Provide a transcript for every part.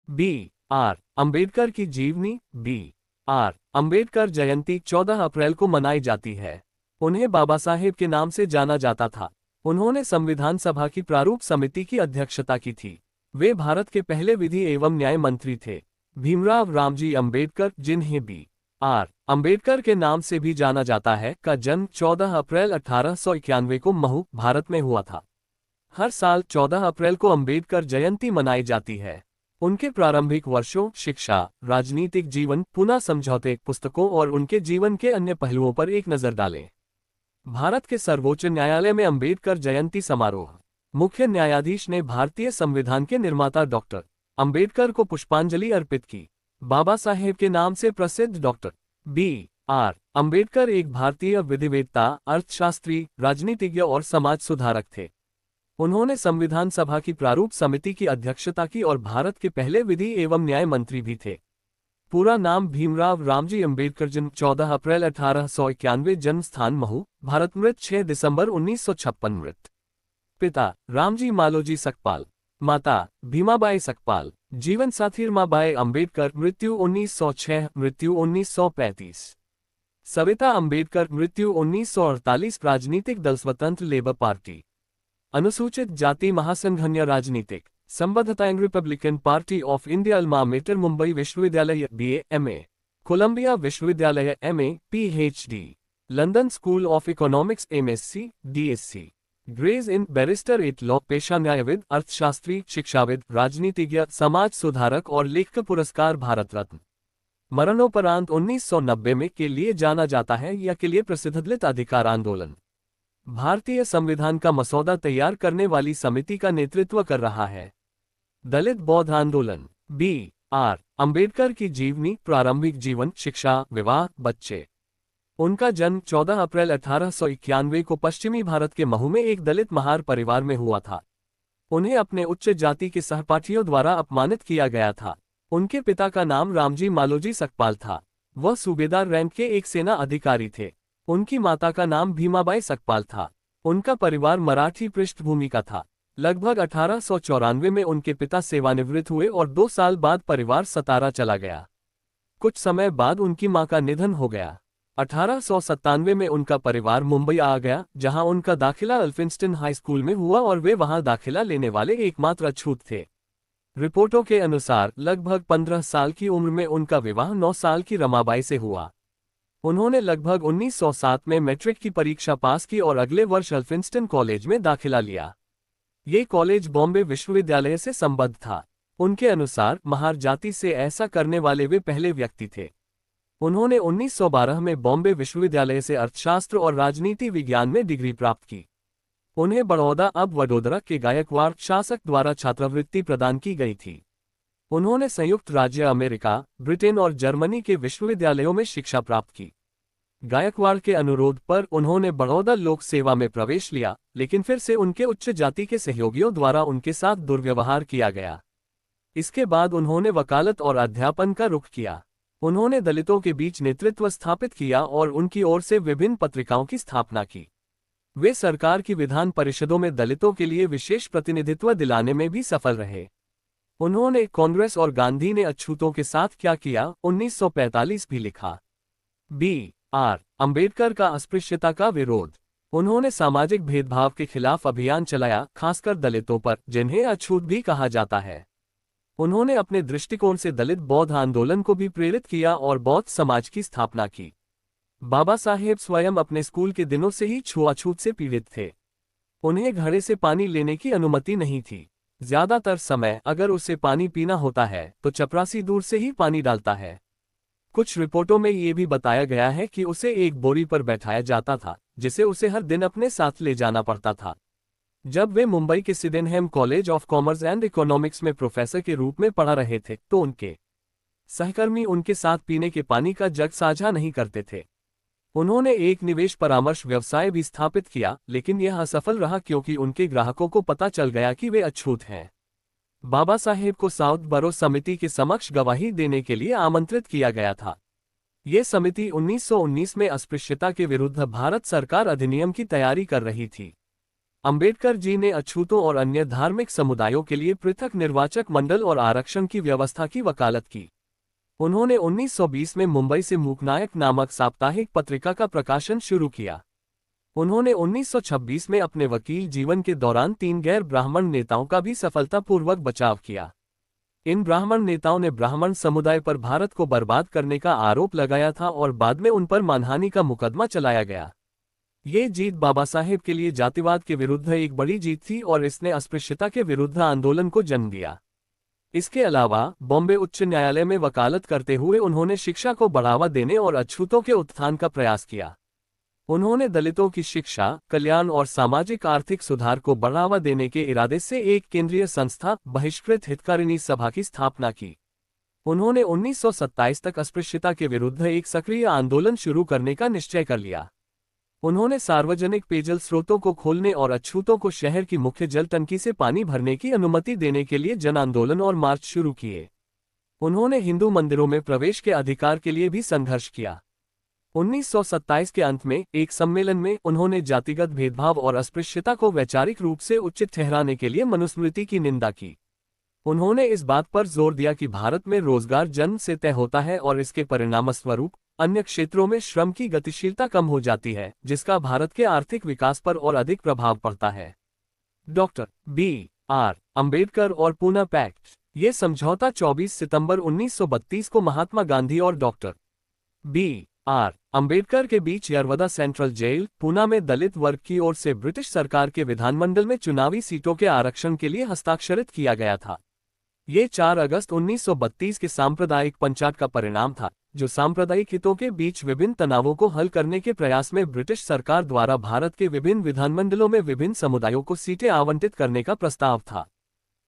B are Ambedkar की जीवनी। B are Ambedkar Jayanti 14 अप्रैल को मनाई जाती है। उन्हें बाबा साहेब के नाम से जाना जाता था। उन्होंने संविधान सभा की प्रारूप समिति की अध्यक्षता की थी। वे भारत के पहले विधि एवं न्याय मंत्री थे। भीमराव रामजी अंबेडकर, जिन्हें बी आर अंबेडकर के नाम से भी जाना जाता है, का जन्म 14 अप्रैल 1891 को महू, भारत में हुआ था। हर साल 14 अप्रैल को अंबेडकर जयंती मनाई जाती है। उनके प्रारंभिक वर्षों, शिक्षा, राजनीतिक जीवन, पुनः समझौते, पुस्तकों और उनके जीवन के अन्य पहलुओं पर एक नजर डालें। भारत के सर्वोच्च न्यायालय में अंबेडकर जयंती समारोह। मुख्य न्यायाधीश ने भारतीय संविधान के निर्माता डॉक्टर अंबेडकर को पुष्पांजलि अर्पित की। बाबा साहेब के नाम से प्रसिद्ध डॉक्टर बी आर अंबेडकर एक भारतीय विधिवेत्ता, अर्थशास्त्री, राजनीतिज्ञ और समाज सुधारक थे। उन्होंने संविधान सभा की प्रारूप समिति की अध्यक्षता की और भारत के पहले विधि एवं न्याय मंत्री भी थे। पूरा नाम भीमराव रामजी अंबेडकर, जन्म 14 अप्रैल 1891, जन्म स्थान महू, भारत, मृत 6 दिसंबर 1956, मृत। पिता रामजी मालोजी सकपाल, माता भीमाबाई सकपाल। जीवन साथी रमाबाई अंबेडकर, मृत्यु 1906, मृत्यु 1935। सविता अंबेडकर, मृत्यु 1948। राजनीतिक दल स्वतंत्र लेबर पार्टी, अनुसूचित जाति महासंघन्य राजनीतिक संबद्धता, Republican Party of India. Alma mater, Mumbai विश्वविद्यालय BA MA, कोलंबिया विश्वविद्यालय MA PhD, London School of Economics MSc DSc, Gray's Inn, barrister at law, पेशा न्यायविद, अर्थशास्त्री, शिक्षाविद, राजनीतिज्ञ, समाज सुधारक और लेखक। पुरस्कार भारत रत्न। मरणोपरांत 1990 में के लिए जाना जाता है या के लिए प्रसिद्ध दलित अधिकार आंदोलन। भारतीय संविधान का मसौदा तैयार करने वाली समिति का नेतृत्व कर रहा है। दलित बौद्ध आंदोलन। बी आर अंबेडकर की जीवनी, प्रारंभिक जीवन, शिक्षा, विवाह, बच्चे। उनका जन्म 14 अप्रैल 1891 को पश्चिमी भारत के महू में एक दलित महार परिवार में हुआ था। उन्हें अपने उच्च जाति के सहपाठियों द्वारा अपमानित किया गया था। उनके पिता का नाम रामजी मालोजी सकपाल था। वह सूबेदार रैंक के एक सेना अधिकारी थे। उनकी माता का नाम भीमाबाई सकपाल था। उनका परिवार मराठी पृष्ठभूमि का था। लगभग 1894 में उनके पिता सेवानिवृत्त हुए और 2 साल बाद परिवार सतारा चला गया। कुछ समय बाद उनकी मां का निधन हो गया। 1897 में उनका परिवार मुंबई आ गया, जहां उनका दाखिला एल्फिंस्टन हाई स्कूल में हुआ और वे वहां दाखिला लेने वाले एकमात्र अछूत थे। रिपोर्टों के अनुसार लगभग 15 साल की उम्र में उनका विवाह 9 साल की रमाबाई से हुआ। उन्होंने लगभग 1907 में मैट्रिक की परीक्षा पास की और अगले वर्ष एल्फिंस्टन कॉलेज में दाखिला लिया। ये कॉलेज बॉम्बे विश्वविद्यालय से संबद्ध था। उनके अनुसार महार जाति से ऐसा करने वाले वे पहले व्यक्ति थे। उन्होंने 1912 में बॉम्बे विश्वविद्यालय से अर्थशास्त्र और राजनीति विज्ञान में डिग्री प्राप्त की। उन्हें बड़ौदा, अब वडोदरा, के गायकवाड़ शासक द्वारा छात्रवृत्ति प्रदान की गई थी। उन्होंने संयुक्त राज्य अमेरिका, ब्रिटेन और जर्मनी के विश्वविद्यालयों में शिक्षा प्राप्त की। गायकवाड़ के अनुरोध पर उन्होंने बड़ौदा लोक सेवा में प्रवेश लिया, लेकिन फिर से उनके उच्च जाति के सहयोगियों द्वारा उनके साथ दुर्व्यवहार किया गया। इसके बाद उन्होंने वकालत और अध्यापन का रुख किया। उन्होंने दलितों के बीच नेतृत्व स्थापित किया और उनकी ओर से विभिन्न पत्रिकाओं की स्थापना की। वे सरकार की विधान परिषदों में दलितों के लिए विशेष प्रतिनिधित्व दिलाने में भी सफल रहे। उन्होंने कांग्रेस और गांधी ने अछूतों के साथ क्या किया 1945 भी लिखा। बी आर अंबेडकर का अस्पृश्यता का विरोध। उन्होंने सामाजिक भेदभाव के खिलाफ अभियान चलाया, खासकर दलितों पर, जिन्हें अछूत भी कहा जाता है। उन्होंने अपने दृष्टिकोण से दलित बौद्ध आंदोलन को भी प्रेरित किया और बौद्ध समाज की स्थापना की। बाबा साहेब स्वयं अपने स्कूल के दिनों से ही छुआछूत से पीड़ित थे। उन्हें घड़े से पानी लेने की अनुमति नहीं थी। ज्यादातर समय अगर उसे पानी पीना होता है तो चपरासी दूर से ही पानी डालता है। कुछ रिपोर्टों में ये भी बताया गया है कि उसे एक बोरी पर बैठाया जाता था, जिसे उसे हर दिन अपने साथ ले जाना पड़ता था। जब वे मुंबई के Sydenham college of commerce and economics में प्रोफेसर के रूप में पढ़ा रहे थे तो उनके सहकर्मी उनके साथ पीने के पानी का जग साझा नहीं करते थे। उन्होंने एक निवेश परामर्श व्यवसाय भी स्थापित किया, लेकिन यह असफल रहा क्योंकि उनके ग्राहकों को पता चल गया कि वे अछूत हैं। बाबा साहेब को साउथ बरो समिति के समक्ष गवाही देने के लिए आमंत्रित किया गया था। ये समिति 1919 में अस्पृश्यता के विरुद्ध भारत सरकार अधिनियम की तैयारी कर रही थी। अंबेडकर जी ने अछूतों और अन्य धार्मिक समुदायों के लिए पृथक निर्वाचक मंडल और आरक्षण की व्यवस्था की वकालत की। उन्होंने 1920 में मुंबई से मूकनायक नामक साप्ताहिक पत्रिका का प्रकाशन शुरू किया। उन्होंने 1926 में अपने वकील जीवन के दौरान 3 गैर ब्राह्मण नेताओं का भी सफलतापूर्वक बचाव किया। इन ब्राह्मण नेताओं ने ब्राह्मण समुदाय पर भारत को बर्बाद करने का आरोप लगाया था और बाद में उन पर मानहानि का मुकदमा चलाया गया। ये जीत बाबा साहेब के लिए जातिवाद के विरुद्ध एक बड़ी जीत थी और इसने अस्पृश्यता के विरुद्ध आंदोलन को जन्म दिया। इसके अलावा बॉम्बे उच्च न्यायालय में वकालत करते हुए उन्होंने शिक्षा को बढ़ावा देने और अछूतों के उत्थान का प्रयास किया। उन्होंने दलितों की शिक्षा, कल्याण और सामाजिक आर्थिक सुधार को बढ़ावा देने के इरादे से एक केंद्रीय संस्था, बहिष्कृत हितकारिणी सभा की स्थापना की। उन्होंने 1927 तक अस्पृश्यता के विरुद्ध एक सक्रिय आंदोलन शुरू करने का निश्चय कर लिया। उन्होंने सार्वजनिक पेयजल स्रोतों को खोलने और अछूतों को शहर की मुख्य जल टंकी से पानी भरने की अनुमति देने के लिए जन आंदोलन और मार्च शुरू किए। उन्होंने हिंदू मंदिरों में प्रवेश के अधिकार के लिए भी संघर्ष किया। 1927 के अंत में एक सम्मेलन में उन्होंने जातिगत भेदभाव और अस्पृश्यता को वैचारिक रूप से उचित ठहराने के लिए मनुस्मृति की निंदा की। उन्होंने इस बात पर जोर दिया कि भारत में रोजगार जन्म से तय होता है और इसके परिणामस्वरूप अन्य क्षेत्रों में श्रम की गतिशीलता कम हो जाती है, जिसका भारत के आर्थिक विकास पर और अधिक प्रभाव पड़ता है। Doctor B.R. अंबेडकर और पूना पैक्ट। ये समझौता 24 सितंबर 1932 को महात्मा गांधी और डॉक्टर B.R. अंबेडकर के बीच यरवदा सेंट्रल जेल, पूना में दलित वर्ग की ओर से ब्रिटिश सरकार के विधानमंडल में चुनावी सीटों के आरक्षण के लिए हस्ताक्षरित किया गया था। ये 4 अगस्त 1932 के सांप्रदायिक पंचाट का परिणाम था, जो सांप्रदायिक हितों के बीच विभिन्न तनावों को हल करने के प्रयास में ब्रिटिश सरकार द्वारा भारत के विभिन्न विधानमंडलों में विभिन्न समुदायों को सीटें आवंटित करने का प्रस्ताव था।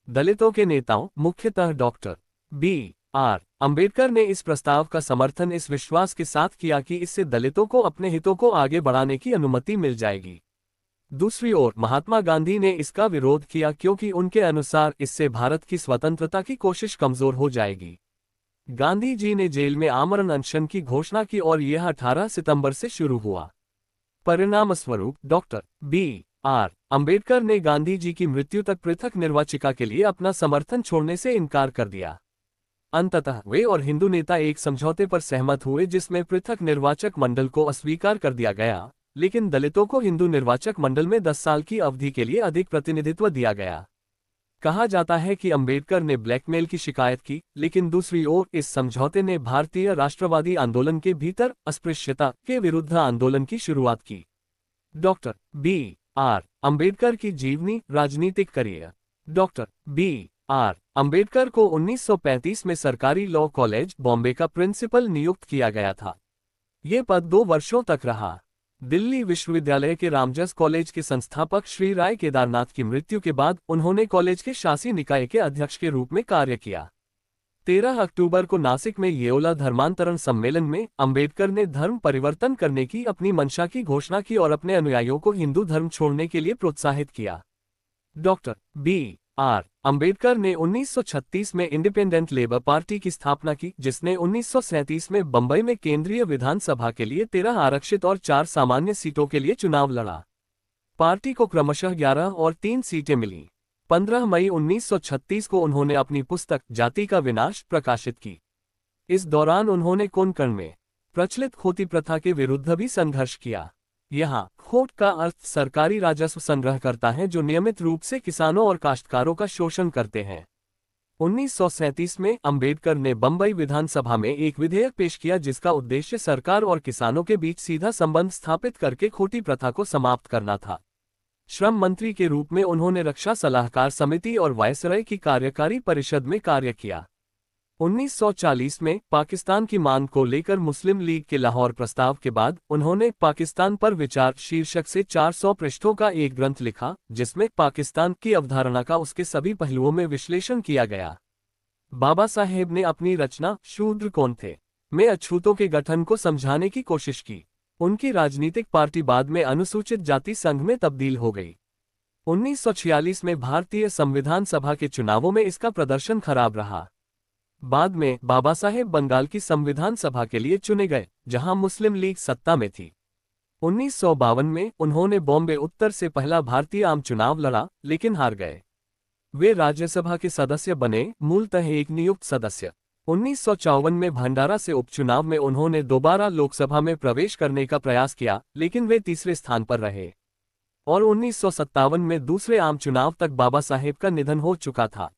दलितों के नेताओं, मुख्यतः डॉक्टर B.R. अंबेडकर ने इस प्रस्ताव का समर्थन इस विश्वास के साथ किया कि इससे दलितों को अपने हितों को आगे बढ़ाने की अनुमति मिल जाएगी। दूसरी ओर महात्मा गांधी ने इसका विरोध किया क्योंकि उनके अनुसार इससे भारत की स्वतंत्रता की कोशिश कमजोर हो जाएगी। गांधी जी ने जेल में आमरण अनशन की घोषणा की और यह 18 सितंबर से शुरू हुआ। परिणामस्वरूप डॉक्टर B.R. अंबेडकर ने गांधी जी की मृत्यु तक पृथक निर्वाचिका के लिए अपना समर्थन छोड़ने से इनकार कर दिया। अंततः वे और हिंदू नेता एक समझौते पर सहमत हुए जिसमें पृथक निर्वाचक मंडल को अस्वीकार कर दिया गया, लेकिन दलितों को हिंदू निर्वाचक मंडल में 10 साल की अवधि के लिए अधिक प्रतिनिधित्व दिया गया। कहा जाता है कि अंबेडकर ने ब्लैकमेल की शिकायत की, लेकिन दूसरी ओर इस समझौते ने भारतीय राष्ट्रवादी आंदोलन के भीतर अस्पृश्यता के विरुद्ध आंदोलन की शुरुआत की। Doctor B.R. अंबेडकर की जीवनी, राजनीतिक करियर। Doctor B.R. अंबेडकर को 1935 में सरकारी लॉ कॉलेज, बॉम्बे का प्रिंसिपल नियुक्त किया गया था। ये पद 2 वर्षों तक रहा। दिल्ली विश्वविद्यालय के रामजस कॉलेज के संस्थापक श्री राय केदारनाथ की मृत्यु के बाद उन्होंने कॉलेज के शासी निकाय के अध्यक्ष के रूप में कार्य किया। 13 अक्टूबर को नासिक में येओला धर्मांतरण सम्मेलन में अंबेडकर ने धर्म परिवर्तन करने की अपनी मंशा की घोषणा की और अपने अनुयायियों को हिंदू धर्म छोड़ने के लिए प्रोत्साहित किया। Doctor B.R. अंबेडकर ने 1936 में इंडिपेंडेंट लेबर पार्टी की स्थापना की, जिसने 1937 में बंबई में केंद्रीय विधानसभा के लिए 13 आरक्षित और 4 सामान्य सीटों के लिए चुनाव लड़ा। पार्टी को क्रमशः 11 और 3 सीटें मिलीं। 15 मई 1936 को उन्होंने अपनी पुस्तक जाति का विनाश प्रकाशित की। इस दौरान उन्होंने कोंकण में प्रचलित खोती प्रथा के विरुद्ध भी संघर्ष किया। यहाँ खोट का अर्थ सरकारी राजस्व संग्रह करता है जो नियमित रूप से किसानों और काश्तकारों का शोषण करते हैं। 1937 में अंबेडकर ने बंबई विधानसभा में एक विधेयक पेश किया जिसका उद्देश्य सरकार और किसानों के बीच सीधा संबंध स्थापित करके खोटी प्रथा को समाप्त करना था। श्रम मंत्री के रूप में उन्होंने रक्षा सलाहकार समिति और वायसराय की कार्यकारी परिषद में कार्य किया। 1940 में पाकिस्तान की मांग को लेकर मुस्लिम लीग के लाहौर प्रस्ताव के बाद उन्होंने पाकिस्तान पर विचार शीर्षक से 400 पृष्ठों का एक ग्रंथ लिखा, जिसमें पाकिस्तान की अवधारणा का उसके सभी पहलुओं में विश्लेषण किया गया। बाबा साहेब ने अपनी रचना शूद्र कौन थे में अछूतों के गठन को समझाने की कोशिश की। उनकी राजनीतिक पार्टी बाद में अनुसूचित जाति संघ में तब्दील हो गई। 1946 में भारतीय संविधान सभा के चुनावों में इसका प्रदर्शन खराब रहा। बाद में बाबा साहेब बंगाल की संविधान सभा के लिए चुने गए, जहां मुस्लिम लीग सत्ता में थी। 1952 में उन्होंने बॉम्बे उत्तर से पहला भारतीय आम चुनाव लड़ा, लेकिन हार गए। वे राज्यसभा के सदस्य बने, मूलतः एक नियुक्त सदस्य। 1954 में भंडारा से उपचुनाव में उन्होंने दोबारा लोकसभा में प्रवेश करने का प्रयास किया, लेकिन वे तीसरे स्थान पर रहे। और 1957 में दूसरे आम चुनाव तक बाबा साहेब का निधन हो चुका था।